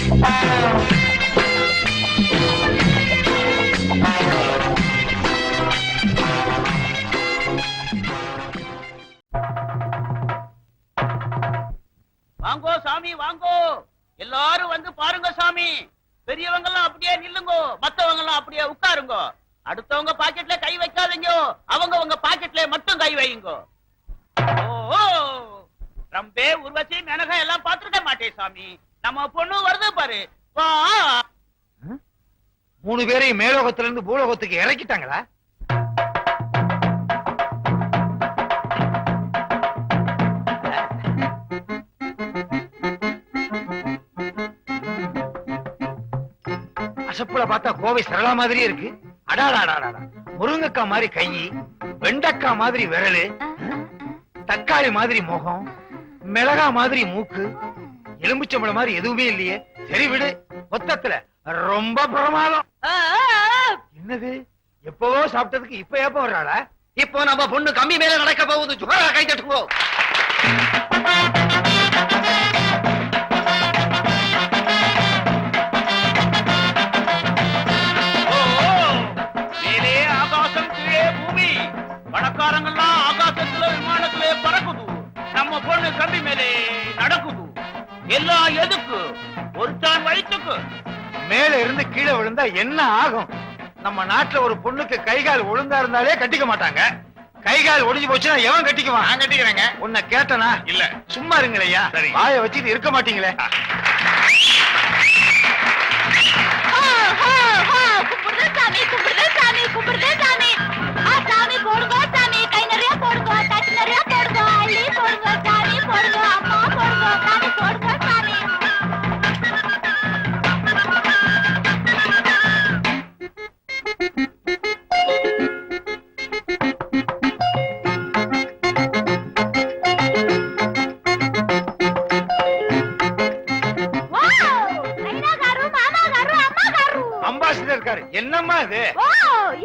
வாங்கோ சாமி வாங்கோ, எல்லாரும் வந்து பாருங்க சாமி. பெரியவங்க எல்லாம் அப்படியே நில்லுங்கோ, மத்தவங்க எல்லாம் அப்படியே உட்காருங்க. அடுத்தவங்க பாக்கெட்ல கை வைக்காதீங்க, அவங்க பாக்கெட்ல மட்டும் கை வையுங்க. ஓ ரம்பே உர்வசி மெனகா எல்லாம் பாத்துருக்க மாட்டேன் சாமி. நம்ம பொண்ணு வருது பாரு. வா. 3 பேரையும் மேலோகத்துல இருந்து பூலோகத்துக்கு இறக்கிட்டாங்களா? அசப்புல பார்த்தா கோவை சரளா மாதிரியே இருக்கு. அடாடாடாடா, முருங்கக்கா மாதிரி கை, வெண்டக்கா மாதிரி விரலு, தக்காளி மாதிரி முகம், மிளகா மாதிரி மூக்கு, எலும்புச்சம்பளம் மாதிரி எதுவுமே இல்லையே. சரி விடு, மொத்தத்துல ரொம்ப பிரமாதம். என்னது, எப்பவோ சாப்பிட்டதுக்கு இப்ப எப்ப வர்றாளா? இப்போ நம்ம பொண்ணு கம்பி மேல நடக்க போகுது. ஜோரா கை தட்டுங்கோ. மேலே ஆகாசம், கீழே பூமி. பணக்காரங்கெல்லாம் ஆகாசத்துல விமானத்திலே பறக்குது. நம்ம பொண்ணு கம்பி மேலே நடக்குது. எல்லாம் எதுக்கு? ஒரு தான் வயிற்றுக்கு. மேல இருந்து கீழே விழுந்தா என்ன ஆகும்? நம்ம நாட்டுல ஒரு பொண்ணுக்கு கைகால் ஒழுங்கா இருந்தாலே கட்டிக்க மாட்டாங்க. கைகால் ஒடிஞ்சு போச்சுன்னா எவன் கட்டிக்குவான்? நான் கட்டிக்கிறேங்க. உன்னை கேட்டனா? இல்ல. சும்மா இருங்களையா, வாயை வச்சுட்டு இருக்க மாட்டீங்களே. சாமி போடுங்க சாமி, கை நிறைய போடுங்க, தட்டு நிறைய போடுங்க, அள்ளி போடுங்க சாமி, போடுங்க அம்மா, போடுங்க சாமி, போடுங்க சாமி. அம்பாசிடர் இருக்காரு. என்னம்மா இது?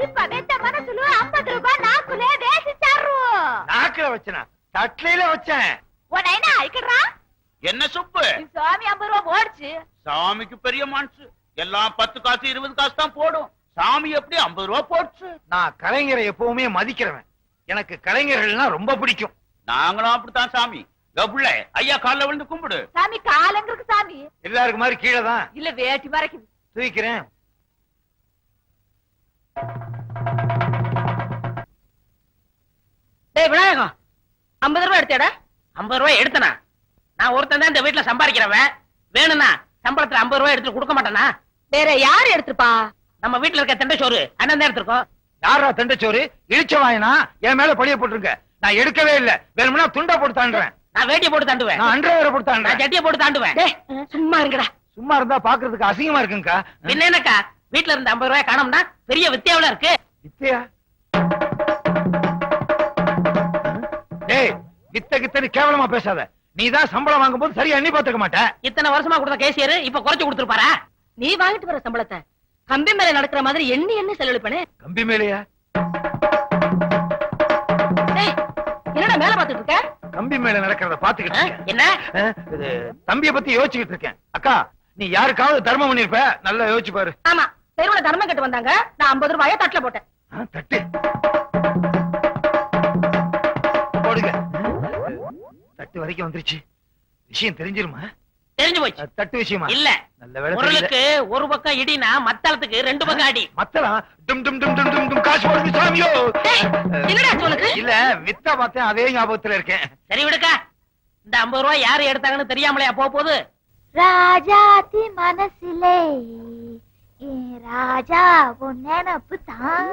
இப்ப வெத்த மனசுல 50 ரூபாய் நாக்குல வேசிச்சாரு. நாக்குல வச்சனா? தட்லையில வச்சேன். உன்னை அழிக்கிறா? என்ன சுப்பு? சாமி 50 ரூபாய் போடுச்சு. சாமிக்கு பெரிய மனசு. எல்லாம் 10 காசு 20 காசு தான் போடும். சாமி எப்படி 50 ரூபாய் போடுச்சு? நான் கலைஞரை எப்பவுமே மதிக்கிறவன். எனக்கு கலைஞர்கள்னா ரொம்ப பிடிக்கும். நாங்களும் அப்படித்தான் சாமி. புள்ள ஐயா கால்ல விழுந்து கும்பிடு. சாமி காலங்களுக்கு சாமி. எல்லாருக்கு மாதிரி கீழே தான். இல்ல வேட்டி மறைக்குது. தூக்கிறேன். விநாயகம் 50 ரூபாய் எடுத்தேடா. 50 ரூபாய் எடுத்தனா? நான் ஒருத்தன் தான் இந்த வீட்டுல சம்பாதிக்கிறவன். வேணும்னா சம்பளத்துல 50 ரூபாய் எடுத்து கொடுக்க மாட்டேனா? வேற யாரு எடுத்துப்பா? நம்ம வீட்டுல இருக்க தண்டச்சோறு அண்ணன் தான் எடுத்திருக்கோம். யாரா தண்டச்சோறு? இழிச்ச வாயினா என் மேல பழிய போட்டுருங்க. நான் எடுக்கவே இல்ல. வேணும்னா துண்டா போட்டு தாண்டுறேன். நான் வேட்டியை போட்டு தாண்டுவேன். நான் அண்டர்வேரை போட்டு நான் தாண்டுறேன். சட்டியை போட்டு தாண்டுவேன். சும்மா இருங்கடா. சும்மா இருந்தா பாக்குறதுக்கு அசிங்கமா இருக்குங்கக்கா. பின்ன என்னக்கா, வீட்டுல இருந்த 50 ரூபாய் காணோம்னா பெரிய வித்தியாவில இருக்கு. வித்தையா? டேய், வித்த கித்தன்னு கேவலமா பேசாத. நீதான் சம்பளம் வாங்கும் போது சரியா எண்ணி பாத்துக்க மாட்ட. இத்தனை வருஷமா கொடுத்த கேசியர் இப்ப குறைச்சு கொடுத்துருப்பாரா? நீ வாங்கிட்டு வர சம்பளத்தை கம்பி மேல நடக்கிற மாதிரி எண்ணி எண்ணி செலவழிப்பனே. கம்பி மேலையா? என்னடா மேல பாத்துட்டு இருக்க? கம்பி மேல நடக்கிறத பாத்துக்கிட்டு இருக்கேன். என்ன? இது தம்பிய பத்தி யோசிச்சுக்கிட்டு இருக்கேன். அக்கா, நீ யாருக்காவது தர்மம் பண்ணிருப்ப, நல்லா யோசிச்சு பாரு. ஆமா, தெருவுல தர்மம் கட்டு வந்தாங்க. நான் 50 ரூபாய தட்டுல போட்டேன். தட்டு போடுங்க. தட்டு வரைக்கும் வந்துருச்சு. விஷயம் தெரிஞ்சிருமா? தெரிஞ்சு போச்சு. தட்டு விஷயமா? இல்ல. நல்ல வேளை. பொருளுக்கு ஒரு பக்கம் இடினா மத்தளத்துக்கு 2 பக்கம் அடி. மத்தளம் டும் டும் டும் டும் டும் டும் காசு போடுங்க சாமியோ. என்னடா சொல்லுது? இல்ல, வித்த பார்த்தேன், அதே ஞாபகத்துல இருக்கேன். சரி விடுக்கா. இந்த 50 ரூபாய் யாரு எடுத்தாங்கன்னு தெரியாமலையா போகுது? ராஜாத்தி மனசிலே ராஜா உன் நினப்பு தான்.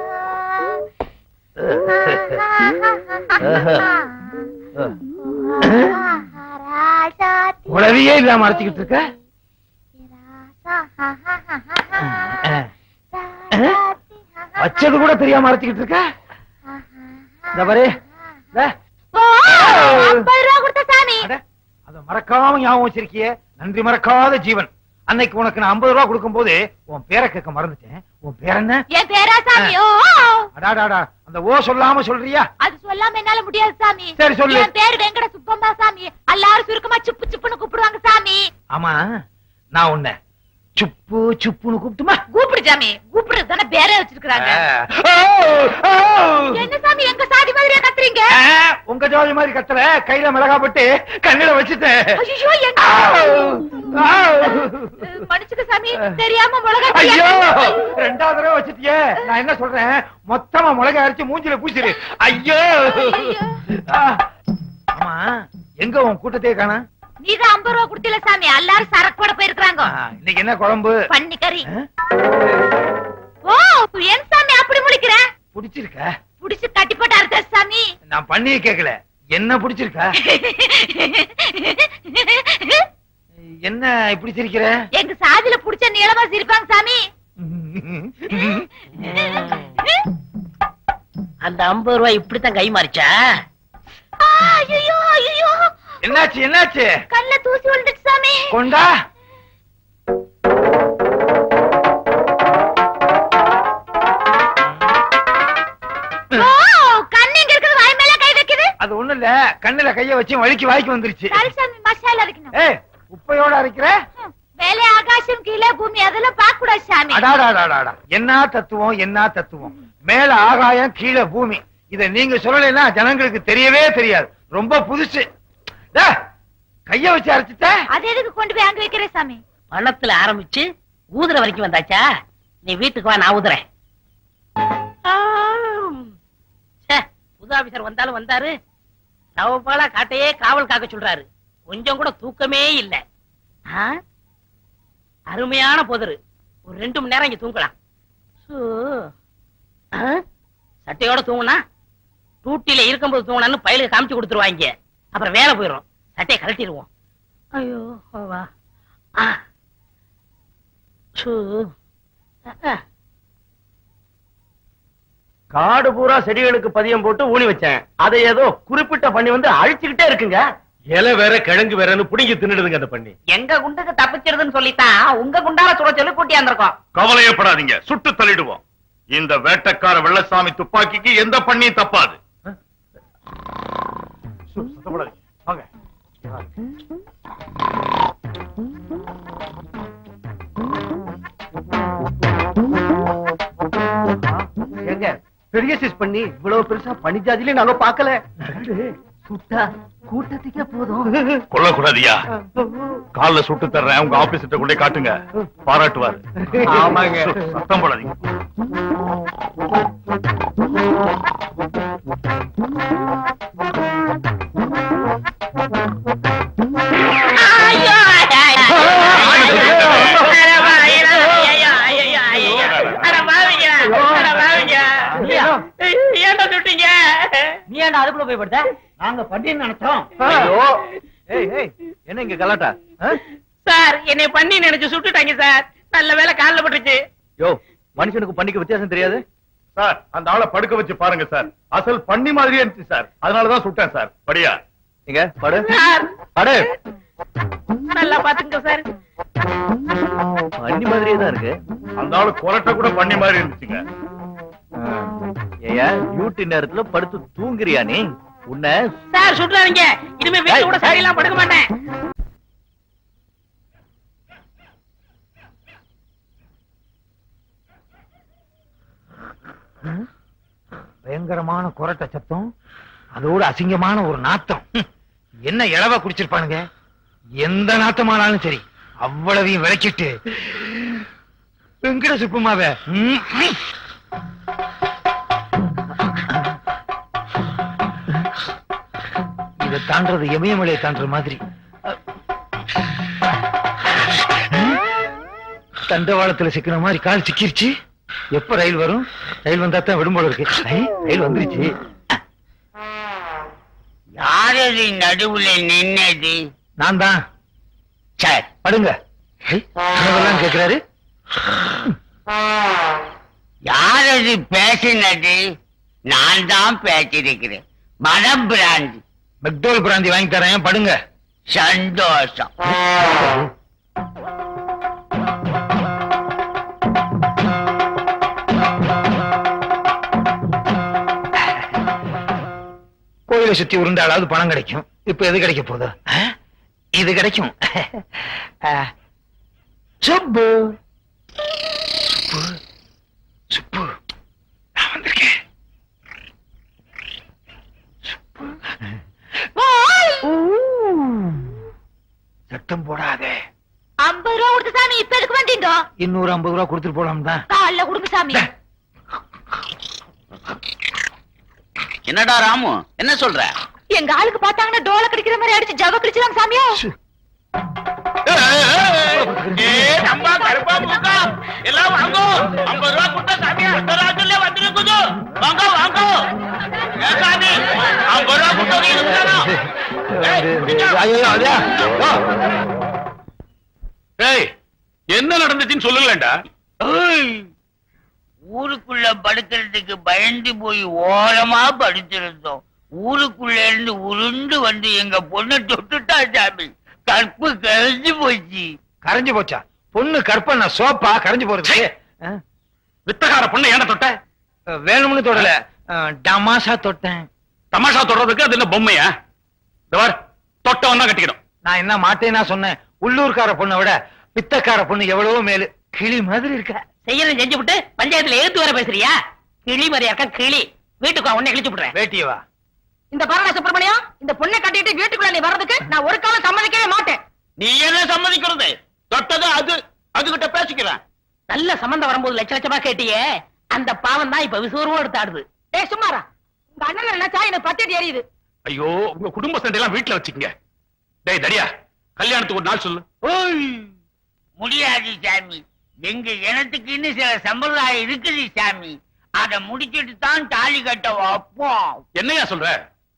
உளவியே இல்லாம அரைச்சிக்கிட்டு இருக்க. வச்சது கூட தெரியாம அரைச்சிக்கிட்டு இருக்க. இந்த பாரு, அத மறக்காம ஞாபகம் வச்சிருக்கியே. நன்றி மறக்காத ஜீவன். அன்னைக்கு உனக்கு நான் 50 ரூபாய் கொடுக்கும் போது உன் பேரை கேட்க மறந்துட்டேன். உன் பேர் என்ன? என் பேரா சாமி? அடாடாடா, அந்த ஓ சொல்லாம சொல்றியா? அது சொல்லாம என்னால முடியாது சாமி. சரி சொல்லு. என் பேரு வெங்கட சுப்பம்மா சாமி. எல்லாரும் சுருக்கமா சுப்பு சுப்புன்னு கூப்பிடுவாங்க சாமி. ஆமா, நான் உன்னை சுப்பு சுப்புன்னு கூப்பிட்டுமா? கூப்பிடு சாமி, கூப்பிடுறது தானே பேரே வச்சிருக்காங்க. என்ன சாமி எங்க சாதி மாதிரியா கத்துறீங்க? உங்க ஜாதி மாதிரி கத்தல, கையில மிளகா போட்டு கண்ணில வச்சுட்டேன். ஐயோ என்ன மன்னிச்சுக்க சாமி, தெரியாம மிளகா. ஐயோ ரெண்டாவது தடவை வச்சுட்டியே. நான் என்ன சொல்றேன், மொத்தமா மிளகா அரைச்சு மூஞ்சில பூசிரு. ஐயோ ஆமா, எங்க உன் கூட்டத்தையே காணா? நீதான் 50 ரூபா கொடுத்தில சாமி, எல்லாரும் சரக்கு போட போயிருக்காங்க. இன்னைக்கு என்ன குழம்பு? பன்னி கறி. ஓ ஏன் சாமி அப்படி முழிக்கிற? பிடிச்சிருக்க? புடிச்சு கட்டி போட்டு அறுத்த சாமி. நான் பண்ணியே கேக்கல, என்ன பிடிச்சிருக்கா? என்ன இப்படி சிரிக்கிற? எங்க சாதியில புடிச்ச நீளமா சிரிப்பாங்க சாமி. அந்த 50 ரூபாய் இப்படித்தான் கை மாறிச்சா? ஐயோ ஐயோ என்னாச்சு என்னாச்சு? கல்ல தூசி விழுந்துச்சு சாமி. கொண்டா. கண்ணு இங்க இருக்குது, வாய் மேல கை வைக்குது. அது ஒண்ணு இல்ல, கண்ணுல கைய வச்சு வலிக்கு வாய்க்கு வந்துருச்சு. சரி சாமி, மசாலா அரைக்கணும். ஏய் உப்பையோட அரைக்கிற? மேலே ஆகாசம் கீழே பூமி அதெல்லாம் பார்க்க கூடாது சாமி. அடாடாடாடா, என்ன தத்துவம் என்ன தத்துவம். மேல ஆகாயம் கீழே பூமி, இத நீங்க சொல்லலைன்னா ஜனங்களுக்கு தெரியவே தெரியாது. ரொம்ப புதுசு. கைய வச்சு அரைச்சிட்ட? அது எதுக்கு கொண்டு போய் அங்க வைக்கிற சாமி? பணத்துல ஆரம்பிச்சு ஊதுற வரைக்கும் வந்தாச்சா? நீ வீட்டுக்கு வா, நான் ஊதுறேன். புது ஆபீசர் வந்தாலும் வந்தாரு, நவபாலா காட்டையே காவல் காக்க சொல்றாரு. கொஞ்சம் கூட தூக்கமே இல்ல. அருமையான போதரு, ஒரு 2 மணி நேரம் இங்க தூங்கலாம். சட்டையோட தூங்குனா, டூட்டில இருக்கும்போது தூங்கினான்னு பயிலுக்கு காமிச்சு கொடுத்துருவாங்க. அப்புறம் வேலை போயிடும், சட்டையை கழட்டிடுவோம். ஐயோ வா. காடு பூரா செடிகளுக்கு பதியம் போட்டு ஊனி வச்சேன். அதை ஏதோ குறிப்பிட்ட பண்ணி வந்து அழிச்சுக்கிட்டே இருக்குங்க. இலை வேற கிழங்கு வேறன்னு புடிங்கி தின்னுடுதுங்க அந்த பண்ணி. எங்க குண்டுக்கு தப்பிச்சிருதுன்னு சொல்லித்தான் உங்க குண்டால சுட சொல்லி கூட்டியாந்திருக்கோம். கவலையப்படாதீங்க, சுட்டு தள்ளிடுவோம். இந்த வேட்டக்கார வெள்ளசாமி துப்பாக்கிக்கு எந்த பண்ணியும் தப்பாது. வாங்க. எங்க பெரிய சைஸ் பண்ணி இவ்வளவு பெருசா பனி ஜாதியிலே நாங்க பாக்கல. சுட்டா கூட்டத்துக்கே போதும். கொல்லக்கூடாதியா, கால்ல சுட்டு தர்றேன், உங்க ஆபீஸ்கிட்ட கொண்டே காட்டுங்க, பாராட்டுவாரு. ஆமாங்க. சத்தம் போடாதீங்க. ஏன்டா சுட்டீங்க? நீ ஏன்டா அதுக்குள்ள போய் படுத்த? நாங்க பண்ணின்னு நினைச்சோம். என்ன இங்க கலாட்டா? சார், என்னை பண்ணி நினைச்சு சுட்டுட்டாங்க சார். நல்ல வேலை கால்ல பட்டுச்சு. யோ, மனுஷனுக்கு பண்ணிக்கு வித்தியாசம் தெரியாது சார். அந்த ஆளை படுக்க வச்சு பாருங்க சார், அசல் பண்ணி மாதிரியே இருந்துச்சு சார். அதனாலதான் சுட்டேன் சார். படியா இங்க படு சார், படு. நல்லா பாத்துங்க சார். பண்ணி மாதிரியே தான் இருக்கு. அந்த ஆளு கொரட்டை கூட பண்ணி மாதிரி இருந்துச்சுங்க. ஏயா டியூட்டி நேரத்துல படுத்து தூங்குறியா நீ? உன்னை சார் சுட்டுறாங்க. இனிமே வீட்டுல கூட சரியெல்லாம் படுக்க மாட்டேன். பயங்கரமான கொரட்ட சத்தம், அதோட அசிங்கமான ஒரு நாத்தம். என்ன இளவா குடிச்சிருப்பானுங்க. எந்த நாத்தமானாலும் சரி அவ்வளவையும் விளக்கிட்டு வெங்கட சுப்புமாவ இதை தாண்டது இமயமலையை தாண்டற மாதிரி. தண்டவாளத்துல சிக்கின மாதிரி கால் சிக்கிருச்சு. எப்ப ரயில் வரும்? ரயில் வந்தா தான் விடும்போல இருக்கு. ரயில் வந்துருச்சு. யாரது நடுவுல நின்னது? நான் தான். சரி படுங்க. கனவெல்லாம் கேக்குறாரு. யாரது பேசினது? நான் தான் பேசிருக்கிறேன். மனம் பிராந்தி. மெக்டோல் பிராந்தி வாங்கி தரேன், படுங்க. சந்தோஷம். கோயிலை சுத்தி உருண்டாலாவது பணம் கிடைக்கும். இப்ப எது கிடைக்க போகுது? இது கிடைக்கும். சுப்பு சுப்பு சுப்பு நான் வந்திருக்கேன். சத்தம் போடாதே. 50 ரூபா கொடுத்து சாமி இப்ப எதுக்கு வந்தீங்க? இன்னொரு 50 ரூபா கொடுத்துட்டு போலாம் தான். காலைல கொடுங்க சாமி. என்னடா ராமு என்ன சொல்ற? எங்க ஆளுக்கு பார்த்தாங்கன்னா டோல கடிக்கிற மாதிரி அடிச்சு ஜவ கடிச்சிடாங்க சாமியா. நம்ம கருப்பா மூக்கா எல்லாம் வாங்கோ. 50 ரூபா கொடுத்தா சாமி அடுத்த ராத்திரில வந்துருக்குது. வாங்க வாங்க. ஏன் சாமி 50 ரூபா கொடுத்தா என்ன நடந்துச்சுன்னு சொல்லுங்களேன்டா. ஊருக்குள்ள படுக்கிறதுக்கு பயந்து போய் ஓரமா படுத்திருந்தோம். ஊருக்குள்ள இருந்து உருண்டு வந்து எங்க பொண்ணை தொட்டுட்டா சாமி. கற்பு கரைஞ்சு போச்சு. கரைஞ்சு போச்சா? பொண்ணு கற்பனை சோப்பா கரைஞ்சு போறது? வித்தகார பொண்ணு ஏன தொட்ட? வேணும்னு தொடல, டமாஷா தொட்டேன். தமாஷா தொடறதுக்கு அது என்ன பொம்மையா? தொட்டவன் தான் கட்டிக்கணும். நான் என்ன மாட்டேன்னா சொன்னேன். உள்ளூர்கார பொண்ணை விட பித்தக்கார பொண்ணு எவ்வளவோ மேலு. கிளி மாதிரி இருக்க. செய்யறது செஞ்சு விட்டு பஞ்சாயத்துல ஏத்து வர பேசுறியா? கிளி மாதிரியா இருக்க கிளி. வீட்டுக்கு உன்னை கிழிச்சு விடுறேன். வேட்டியவா? இந்த பாருடா சுப்பிரமணியம், இந்த பொண்ணை கட்டிட்டு வீட்டுக்குள்ள நீ வர்றதுக்கு நான் ஒரு காலம் சம்மதிக்கவே மாட்டேன். நீ என்ன சம்மதிக்கிறது? தொட்டது அது அதுகிட்ட பேசிக்கிறேன். நல்ல சம்பந்தம் வரும்போது லட்ச லட்சமா கேட்டியே, அந்த பாவம் தான் இப்ப விசுவரமா எடுத்து ஆடுது. டேய் சும்மாரா, உங்க அண்ணன் நினைச்சா எனக்கு பத்தடி எரியுது. ஐயோ, உங்க குடும்ப சண்டை எல்லாம் வீட்டுல வச்சுக்கங்க. டேய் தடியா, கல்யாணத்துக்கு ஒரு நாள் சொல்லு. முடியாது சாமி. எங்க இனத்துக்கு இன்னும் சில சம்பிரதாயம் இருக்குது சாமி. அத முடிச்சிட்டு தான் தாலி கட்ட வைப்போம். என்னையா சொல்ற?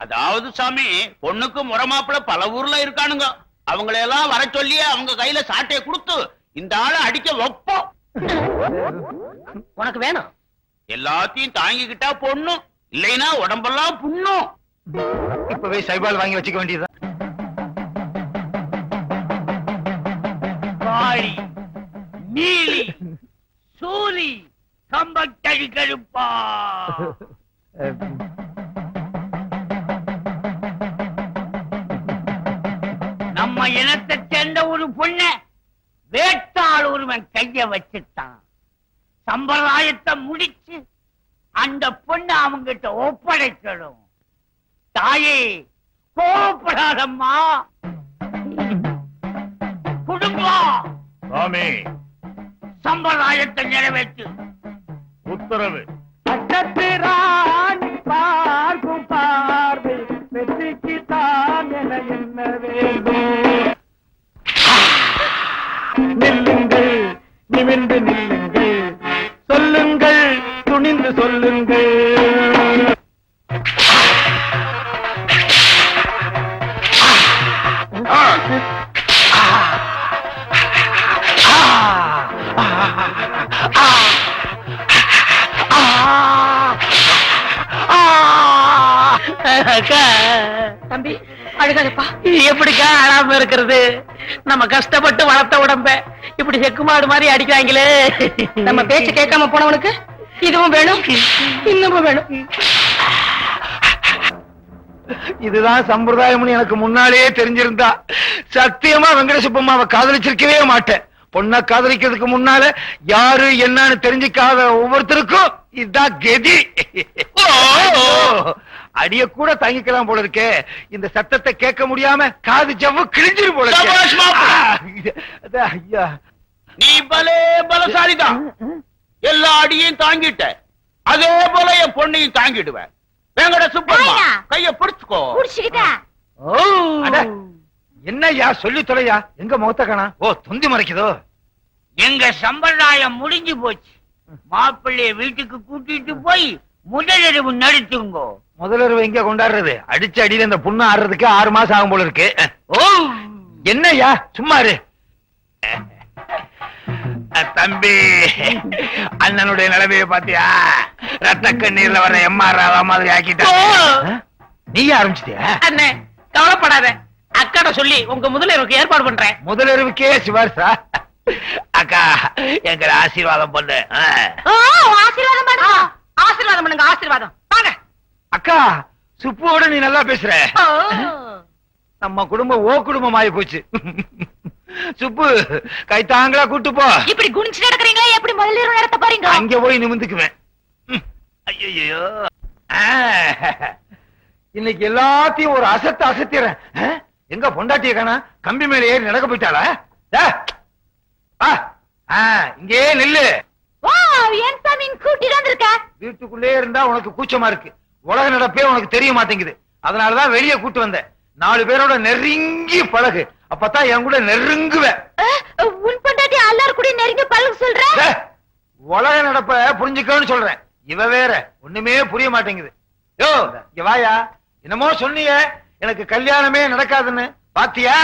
அதாவது சாமி, பொண்ணுக்கு முறமாப்பிள பல ஊர்ல இருக்கானுங்க. அவங்களையெல்லாம் வர சொல்லி அவங்க கையில சாட்டையை கொடுத்து இந்த ஆளை அடிக்க வைப்போம். உனக்கு வேணும்? எல்லாத்தையும் தாங்கிக்கிட்டா பொண்ணு, இல்லைன்னா உடம்பெல்லாம் புண்ணும். இப்பவே சைபால் வாங்கி வச்சுக்க வேண்டியதுதான். காளி, நீலி, சூரி, கம்பக்கடி கருப்பா. நம்ம இனத்தை சேர்ந்த ஒரு பொண்ண வேட்டாள் ஒருவன் கைய வச்சுட்டான். சம்பிரதாயத்தை முடிச்சு அந்த பொண்ணு அவங்கிட்ட ஒப்படைக்கணும். தாயே கோபப்படாதம்மா. குடும்பம் சாமி, சம்பிரதாயத்தை நிறைவேற்று. உத்தரவு. பார்க்கும் பார்வை வெற்றிக்கு தான் என என்ன வேண்டும். நில்லுங்கள், நிமிர்ந்து நில்லுங்கள், சொல்லுங்கள், துணிந்து சொல்லுங்கள். தம்பி அழுகாதப்பா. எப்படிக்கா அழாம இருக்கிறது? நம்ம கஷ்டப்பட்டு வளர்த்த உடம்ப இப்படி செக்குமாடு மாதிரி அடிக்கிறாங்களே. நம்ம பேச்சு கேட்காம போனவனுக்கு இதுவும் வேணும், இன்னமும் வேணும். இதுதான் சம்பிரதாயம்னு எனக்கு முன்னாலேயே தெரிஞ்சிருந்தா சத்தியமா வெங்கடசுப்பம்மாவை காதலிச்சிருக்கவே மாட்டேன். பொண்ணை காதலிக்கிறதுக்கு முன்னால யாரு என்னன்னு தெரிஞ்சுக்காத ஒவ்வொருத்தருக்கும் இதுதான் கதி. அடிய கூட தாங்கிக்கலாம் போல இருக்கே. இந்த சத்தத்தை கேட்க முடியாம காது ஜவ்வு கிழிஞ்சிரு போல இருக்கு. ஐயா, நீ பலே பலசாலிதான். எல்லா அடியையும் தாங்கிட்ட. அதே போல என் பொண்ணையும் தாங்கிடுவேன். வெங்கட சுப்பம்மா கைய பிடிச்சுக்கோ. என்னய்யா சொல்லி தொலையா? எங்க முகத்த காணா? ஓ, தொந்தி மறைக்குதோ? எங்க சம்பிரதாயம் முடிஞ்சு போச்சு. மாப்பிள்ளைய வீட்டுக்கு கூட்டிட்டு போய் முதலிரவு நடத்துங்கோ. முதலிரவு எங்க கொண்டாடுறது? அடிச்ச அடியில இந்த புண்ணு ஆடுறதுக்கு 6 மாசம் ஆகும் போல இருக்கு. ஓ, என்னய்யா சும்மாரு. தம்பி, அண்ணனுடைய நிலைமையை பாத்தியா? ரத்த கண்ணீர்ல வர எம்ஆர் ராவா மாதிரி ஆக்கிட்ட. நீ ஆரம்பிச்சிட்டியா? அண்ணே கவலைப்படாத, அக்காட சொல்லி உங்க முதலிரவுக்கு ஏற்பாடு பண்றேன். முதலிரவுக்கே சிவாரிசா? அக்கா, எங்க ஆசீர்வாதம் பண்ணு. ஆசீர்வாதம் பண்ணுங்க. ஆசீர்வாதம் பண்ணுங்க, ஆசீர்வாதம். வாங்க அக்கா, சுப்புவோட நீ நல்லா பேசுற. நம்ம குடும்பம் ஓ குடும்பம் ஆயி போச்சு. சுப்பு கை தாங்களா கூட்டு போ. இப்படி குனிச்சு நடக்கிறீங்களா எப்படி முதல்ல இரவு நடத்த போறீங்க அங்க போய் நிமிந்துக்குவேன். ஐயோ இன்னைக்கு எல்லாத்தையும் ஒரு அசத்து அசத்திறேன். எங்க பொண்டாட்டிய காணா? கம்பி மேல ஏறி நடக்க போயிட்டாளா? இங்கே நில்லு. ஏன் சாமி கூட்டிட்டு வந்திருக்க வீட்டுக்குள்ளே இருந்தா உனக்கு கூச்சமா இருக்கு. உலக நடப்பே உனக்கு தெரிய மாட்டேங்குது. அதனாலதான் வெளியே கூட்டு வந்தேன். 4 பேரோட நெருங்கி பழகு. அப்பதான் என் கூட நெருங்குவ. உன் பொண்டாட்டி எல்லாரும் கூட நெருங்கி பழகு சொல்ற உலக நடப்ப புரிஞ்சுக்கன்னு சொல்றேன். இவ வேற ஒண்ணுமே புரிய மாட்டேங்குது. யோ இங்க வாயா. என்னமோ சொன்னீங்க எனக்கு கல்யாணமே நடக்காதுன்னு. பாத்தியா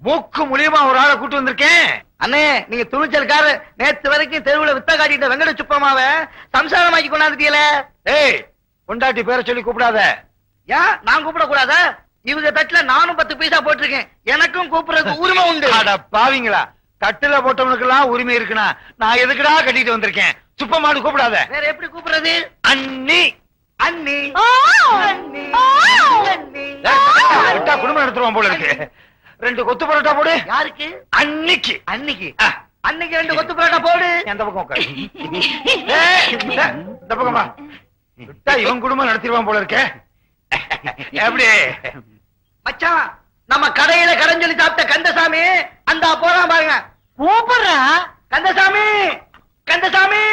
மூக்கு மூலியமா ஒரு ஆளை கூட்டு வந்திருக்கேன். அண்ணே நீங்க துணிச்சல்காரு. நேத்து வரைக்கும் தெருவுல வித்த காட்டிட்ட வெங்கட சுப்பமாவ சம்சாரமாக்கி கொண்டாந்துட்டீங்களே. ஏய் பொண்டாட்டி பேரை சொல்லி கூப்பிடாத. ஏன் நான் கூப்பிட கூடாத? இவங்க தட்டுல நானும் 10 பைசா போட்டிருக்கேன். எனக்கும் கூப்பிடுறதுக்கு உரிமை உண்டு. அட பாவிங்களா, தட்டுல போட்டவனுக்கு எல்லாம் உரிமை இருக்குனா நான் எதுக்குடா கட்டிட்டு வந்திருக்கேன்? சுப்பமாடு கூப்பிடாத. வேற எப்படி கூப்பிடுறது? அண்ணி. அண்ணி அண்ணி அண்ணி. விட்டா குடும்பம் நடத்துருவான் போல இருக்கு. 2 கொத்து பரோட்டா போடு. யாருக்கு? அன்னிக்கு. அன்னிக்கு அன்னைக்கு 2 கொத்து பரோட்டா போடு. எந்த பக்கம் உட்காரு. இந்த பக்கம் வா. விட்டா இவன் குடும்பம் நடத்திடுவான் போல இருக்கே. எப்படி மச்சான் நம்ம கடையில கடன் சொல்லி சாப்பிட்ட கந்தசாமி அந்த போறான் பாருங்க. கூப்பிடுறா கந்தசாமி கந்தசாமி.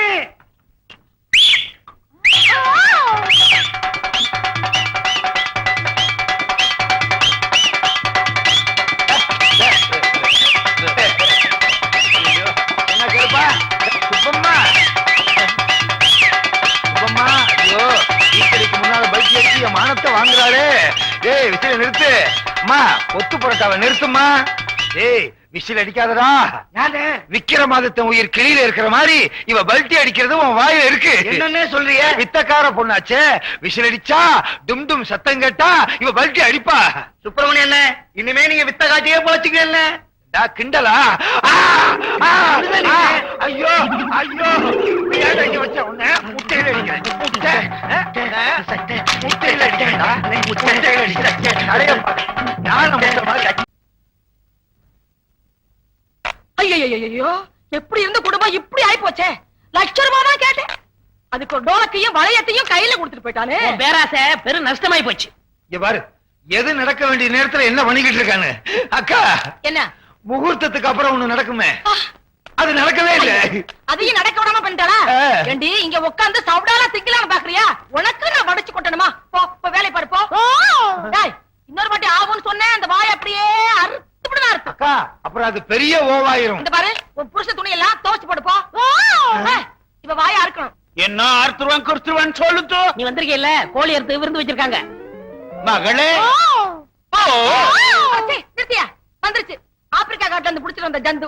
என்ன கேளுப்பா? சுப்பம்மா சுப்பம்மா. ஐயோ வீட்டுக்கு முன்னால பைக் எடுத்து என் மானத்தை வாங்குறாளே. ஏய் விசில நிறுத்து. அம்மா கொத்து பரோட்டாவை நிறுத்துமா. ஏய் விசில் அடிக்காதடா. யாரு? விக்கிரமாதித்தன் உயிர் கிளியில இருக்கிற மாதிரி இவ பல்ட்டி அடிக்கிறது உன் வாயில இருக்கு. என்னன்னே சொல்றிய? வித்தக்கார பொண்ணாச்சே. விசில் அடிச்சா டும் டும் சத்தம் கேட்டா இவ பல்ட்டி அடிப்பா. சுப்பிரமணியன் என்ன இனிமே நீங்க வித்த காட்டியே பொழைச்சுக்கல. கிண்டலா? ஐயோ ஐயோ ஏன் இங்க வச்ச உன்ன முட்டையில அடிக்கிறேன். முட்டையில அடிக்கிறேன்டா. முட்டையில அடிக்கிறேன். அடைய யார் நம்ம மாதிரி. ஐயோ எப்படி இருந்த குடும்பம் இப்படி ஆயி போச்சே. லட்சம் தான் கேட்டேன். அதுக்கு ஒரு டோலக்கையும் வளையத்தையும் கையில கொடுத்துட்டு போயிட்டானே. பேராசை பெரும் நஷ்டமாயி போச்சு. இங்க பாரு எது நடக்க வேண்டிய நேரத்துல என்ன பண்ணிக்கிட்டு இருக்கானு. அக்கா என்ன முகூர்த்தத்துக்கு அப்புறம் ஒண்ணு நடக்குமே அது நடக்கவே இல்ல. அதையும் நடக்க விடாம பண்ணிட்டாளா? ஏண்டி இங்க உட்கார்ந்து சவுடால திங்கலான்னு பாக்குறியா? உனக்கு நான் வடிச்சு கொட்டணுமா? போ போ வேலை பாரு போ. டேய் இன்னொரு வாட்டி ஆகும்னு சொன்னேன். அந்த வாய் அப்படியே அறுத்துப்படா இருக்கு. அக்கா அப்புறம் அது பெரிய ஓவாயிரும். இந்த பாரு உன் புருஷ துணி எல்லாம் துவைச்சு போடு போ. இப்ப வாயை அறுக்கணும். என்ன அறுத்துருவான் குறுத்துருவான்னு சொல்லுத்து. நீ வந்திருக்கீல்ல கோழி அறுத்து விருந்து வச்சிருக்காங்க. மகளே நிறுத்தியா? வந்துருச்சு ஆப்பிரிக்கா காட்டுல இருந்து புடிச்சிட்டு வந்த ஜந்து.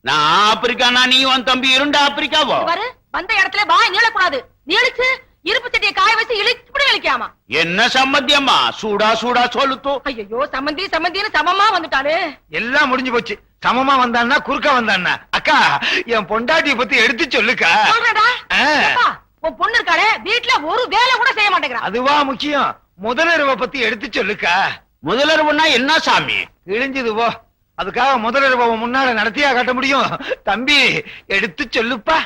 நான் ஆப்பிரிக்கானா நீ உன் தம்பி 2 ஆப்பிரிக்காவோ? பாரு வந்த இடத்துல வாய் நீளக்கூடாது. நீளிச்சு இருப்பு சட்டியை காய வச்சு இழுச்சுப்படி வலிக்காமா. என்ன சம்மந்தியம்மா? சூடா சூடா சொல்லுத்து. ஐயோ சம்மந்தி சம்மந்தின்னு சமமா வந்துட்டானே. எல்லாம் முடிஞ்சு போச்சு. சமமா வந்தான்னா குறுக்கா வந்தான்னா. அக்கா என் பொண்டாட்டிய பத்தி எடுத்து சொல்லுக்கா. சொல்றடா. உன் பொண்ணு இருக்காளே வீட்டுல ஒரு வேலை கூட செய்ய மாட்டேங்கிறான். அதுவா முக்கியம். முதலருவை பத்தி எடுத்து சொல்லுக்கா. முதலருவுன்னா என்ன சாமி? கிழிஞ்சது போ. அதுக்காக முதலருவை முன்னால நடத்தியா காட்ட முடியும்? தம்பி எடுத்து சொல்லுப்பா.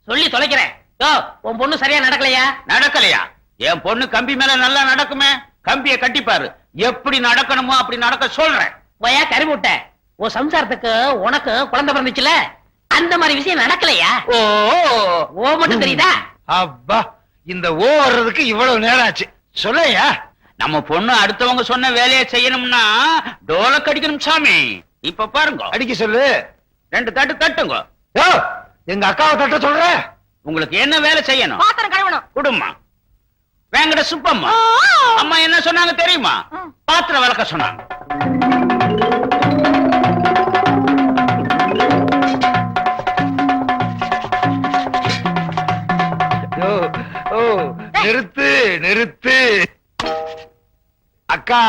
சொல்லி தொலைக்கிறேன். உன் பொண்ணு சரியா நடக்கலையா? நடக்கலையா? என் பொண்ணு கம்பி மேல நல்லா நடக்குமே. கம்பிய கட்டிப்பாரு. எப்படி நடக்கணுமோ அப்படி நடக்க சொல்றேன். போயா கருமுட்டை. உன் சம்சாரத்துக்கு உனக்கு குழந்தை பிறந்துச்சுல அந்த மாதிரி விஷயம் நடக்கலையா? ஓ மட்டும் தெரியுதா? அப்பா இந்த ஓ வர்றதுக்கு இவ்வளவு நேரம் ஆச்சு. சொல்லையா? நம்ம பொண்ணு அடுத்தவங்க சொன்ன வேலையை செய்யணும்னா டோலக் அடிக்கணும் சாமி. இப்ப பாருங்க அடிக்க சொல்லு. 2 தட்டு தட்டுங்க. எங்க அக்காவை தட்ட சொல்ற. உங்களுக்கு என்ன வேலை செய்யணும்? பாத்திரம் கழுவணும். குடும்பமா வேங்கட சுப்பம்மா. அம்மா என்ன சொன்னாங்க தெரியுமா? பாத்திரம் விளக்க சொன்னாங்க. நிறுத்து நிறுத்து. அக்கா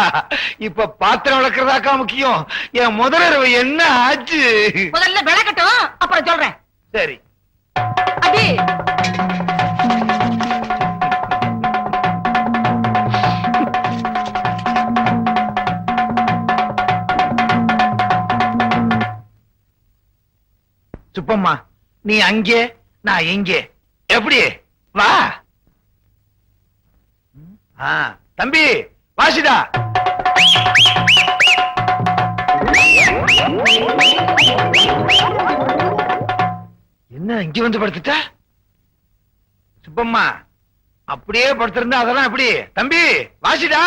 இப்ப பாத்திரம் விளக்குறதாக்கா முக்கியம். என் முதலரவு என்ன ஆச்சு? முதல்ல விளக்கட்டும் அப்புறம் சொல்றேன். சரி அடி சுப்பம்மா நீ அங்கே நான் இங்கே எப்படி வா தம்பி வாசிடா என்ன இங்க வந்து படுத்துட்ட சுப்பம்மா அப்படியே படுத்திருந்தா அதெல்லாம் எப்படி தம்பி வாசிடா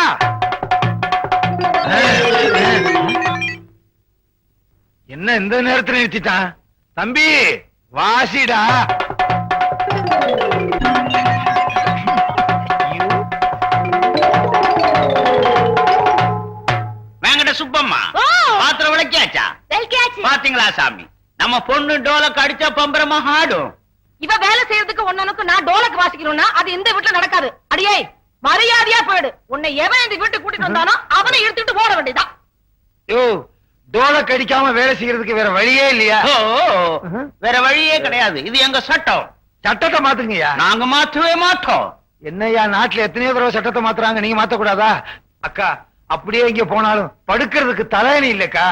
என்ன இந்த நேரத்துல நிறுத்திட்டான் தம்பி வாசிடா வேங்கட சுப்பம்மா பாத்திரம் விளக்கியாச்சா பாத்தீங்களா சாமி நம்ம பொண்ணு டோலக்கு அடிச்சா பம்பரமா ஆடும் இவ வேலை செய்யறதுக்கு ஒன்னனுக்கு நான் டோலக்கு வாசிக்கணும்னா அது இந்த வீட்டுல நடக்காது. அடியே மரியாதையா போயிடு. உன்னை எவன் இந்த வீட்டுக்கு கூட்டிட்டு வந்தானோ அவனை எடுத்துட்டு போட வேண்டியதான். யோ டோல கடிக்காம வேலை செய்யறதுக்கு வேற வழியே இல்லையா? வேற வழியே கிடையாது. இது எங்க சட்டம். சட்டத்தை மாத்துங்கய்யா. நாங்க மாற்றவே மாட்டோம். என்னய்யா நாட்டுல எத்தனையோ தடவை சட்டத்தை மாத்துறாங்க, நீங்க மாத்த கூடாதா? அக்கா அப்படியே இங்க போனாலும் படுக்கிறதுக்கு தலையணி இல்லக்கா.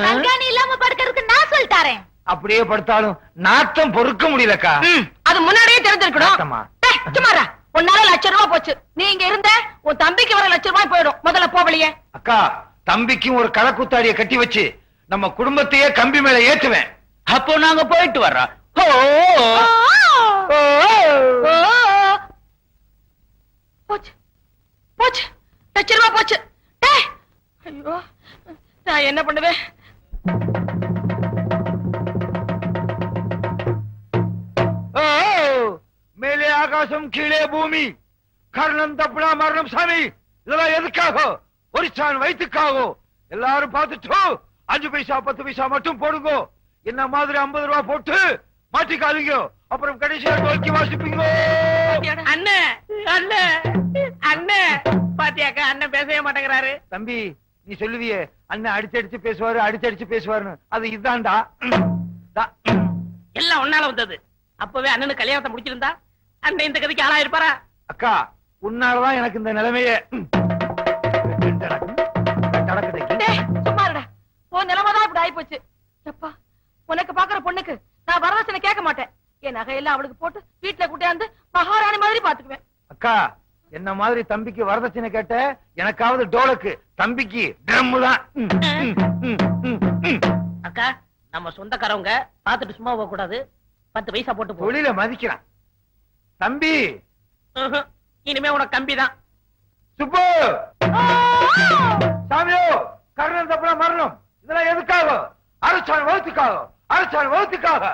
தலகாணி இல்லாம படுக்கிறதுக்கு நான் சொல்லிட்டாரேன். அப்படியே படுத்தாலும் நாத்தம் பொறுக்க முடியலக்கா. அது முன்னாடியே தெரிஞ்சிருக்கணும். நாத்தமா? சும்மாரா உன்னால ₹1,00,000 போச்சு. நீ இங்க இருந்த உன் தம்பிக்கு வர ₹1,00,000 போயிடும். முதல்ல போவலியே. அக்கா தம்பிக்கும் ஒரு களக்குத்தாடிய கட்டி வச்சு நம்ம குடும்பத்தையே கம்பி மேல ஏத்துவேன். அப்போ நாங்க போயிட்டு வர்றோம். போச்சு போச்சு ₹1,00,000 போச்சு. ஐயோ நான் என்ன பண்ணுவேன்? மேலே ஆகாசம் கீழே பூமி, கர்ணம் தப்புனா மரணம் சாமி. இதெல்லாம் எதுக்காக? ஒரு சான் வயிற்றுக்காக. எல்லாரும் பார்த்துட்டு 5 பைசா 10 பைசா மட்டும் போடுங்க. என்ன மாதிரி 50 ரூபாய் போட்டு மாட்டிக்காதீங்க. அப்புறம் கடைசியா நோக்கி வாசிப்பீங்க. அண்ணே அண்ணே அண்ணே பாத்தியாக்கா அண்ணன் பேசவே மாட்டேங்கிறாரு. தம்பி நீ சொல்லுவியே அண்ணன் அடிச்சு பேசுவாரு அடிச்சு பேசுவாருன்னு, அது இதான்டா. எல்லாம் ஒன்னால வந்தது. அப்பவே அண்ணனுக்கு கல்யாணத்தை முடிச்சிருந்தா அண்ணன் இந்த கதைக்கு ஆளா இருப்பாரா? அக்கா உன்னாலதான் எனக்கு இந்த நிலைமையே. சும்மாருடா, உன் நிலைமைதான் இப்படி ஆயி போச்சு. எப்பா உனக்கு பாக்குற பொண்ணுக்கு நான் வரதட்சணை கேட்க மாட்டேன். என் நகையெல்லாம் அவளுக்கு போட்டு வீட்டுல கூட்டியாந்து மகாராணி மாதிரி பாத்துக்குவேன். அக்கா என்ன மாதிரி தம்பிக்கு வரதட்சணை கேட்ட, எனக்காவது டோலக்கு, தம்பிக்கு ட்ரம் தான். அக்கா நம்ம சொந்தக்காரவங்க பாத்துட்டு சும்மா போக கூடாது. 10 பைசா போட்டு போ. தொழில மதிக்கிறான் தம்பி. இனிமே உனக்கு கம்பிதான். சுப்பு சாமியோ, கர்ணன் தப்புனா மரணம். இதெல்லாம் எதுக்காக? அரசாணி வகுத்துக்காக, அரசாணி வகுத்துக்காக.